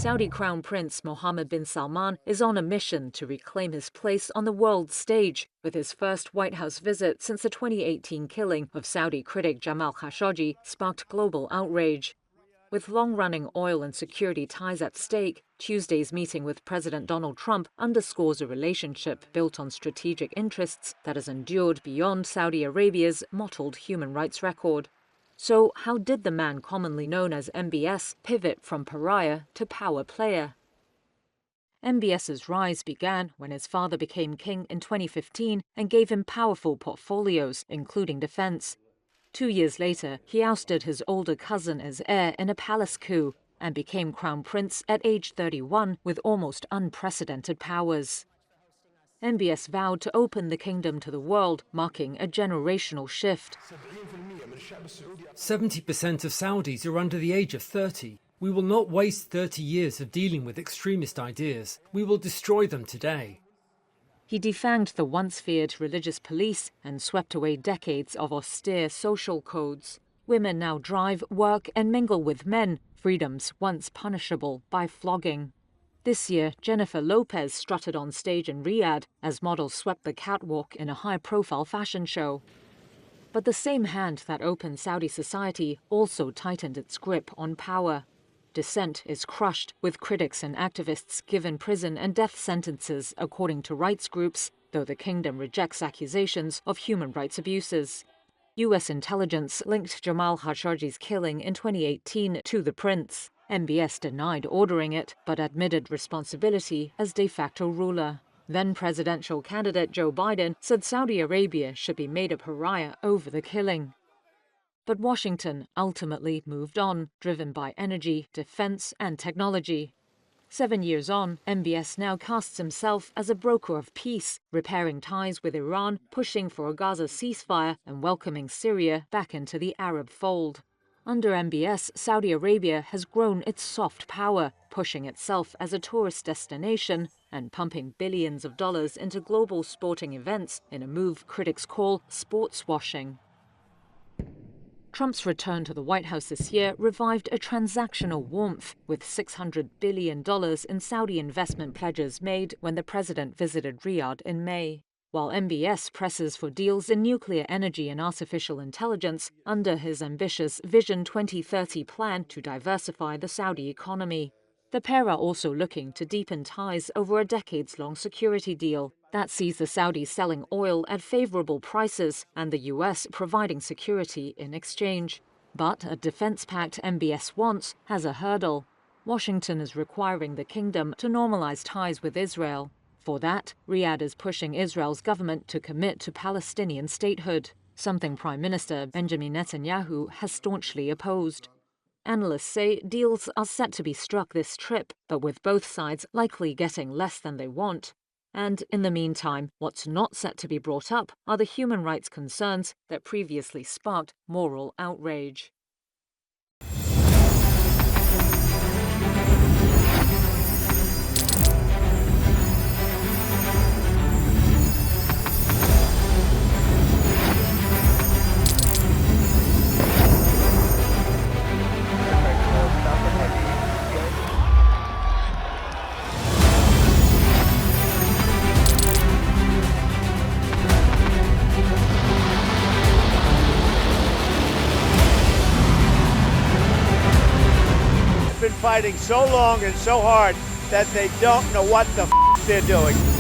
Saudi Crown Prince Mohammed bin Salman is on a mission to reclaim his place on the world stage, with his first White House visit since the 2018 killing of Saudi critic Jamal Khashoggi sparked global outrage. With long-running oil and security ties at stake, Tuesday's meeting with President Donald Trump underscores a relationship built on strategic interests that has endured beyond Saudi Arabia's mottled human rights record. So, how did the man commonly known as MBS pivot from pariah to power player? MBS's rise began when his father became king in 2015 and gave him powerful portfolios, including defense. 2 years later, he ousted his older cousin as heir in a palace coup and became crown prince at age 31 with almost unprecedented powers. MBS vowed to open the kingdom to the world, marking a generational shift. 70% of Saudis are under the age of 30. We will not waste 30 years of dealing with extremist ideas. We will destroy them today. He defanged the once feared religious police and swept away decades of austere social codes. Women now drive, work, and mingle with men, freedoms once punishable by flogging. This year, Jennifer Lopez strutted on stage in Riyadh as models swept the catwalk in a high-profile fashion show. But the same hand that opened Saudi society also tightened its grip on power. Dissent is crushed, with critics and activists given prison and death sentences, according to rights groups, though the kingdom rejects accusations of human rights abuses. U.S. intelligence linked Jamal Khashoggi's killing in 2018 to the prince. MBS denied ordering it, but admitted responsibility as de facto ruler. Then presidential candidate Joe Biden said Saudi Arabia should be made a pariah over the killing. But Washington ultimately moved on, driven by energy, defense, and technology. 7 years on, MBS now casts himself as a broker of peace, repairing ties with Iran, pushing for a Gaza ceasefire, and welcoming Syria back into the Arab fold. Under MBS, Saudi Arabia has grown its soft power, pushing itself as a tourist destination and pumping billions of dollars into global sporting events in a move critics call sports washing. Trump's return to the White House this year revived a transactional warmth, with $600 billion in Saudi investment pledges made when the president visited Riyadh in May. While MBS presses for deals in nuclear energy and artificial intelligence under his ambitious Vision 2030 plan to diversify the Saudi economy. The pair are also looking to deepen ties over a decades-long security deal that sees the Saudis selling oil at favorable prices and the US providing security in exchange. But a defense pact MBS wants has a hurdle. Washington is requiring the kingdom to normalize ties with Israel. For that, Riyadh is pushing Israel's government to commit to Palestinian statehood, something Prime Minister Benjamin Netanyahu has staunchly opposed. Analysts say deals are set to be struck this trip, but with both sides likely getting less than they want. And in the meantime, what's not set to be brought up are the human rights concerns that previously sparked moral outrage. Been fighting so long and so hard that they don't know what the they're doing.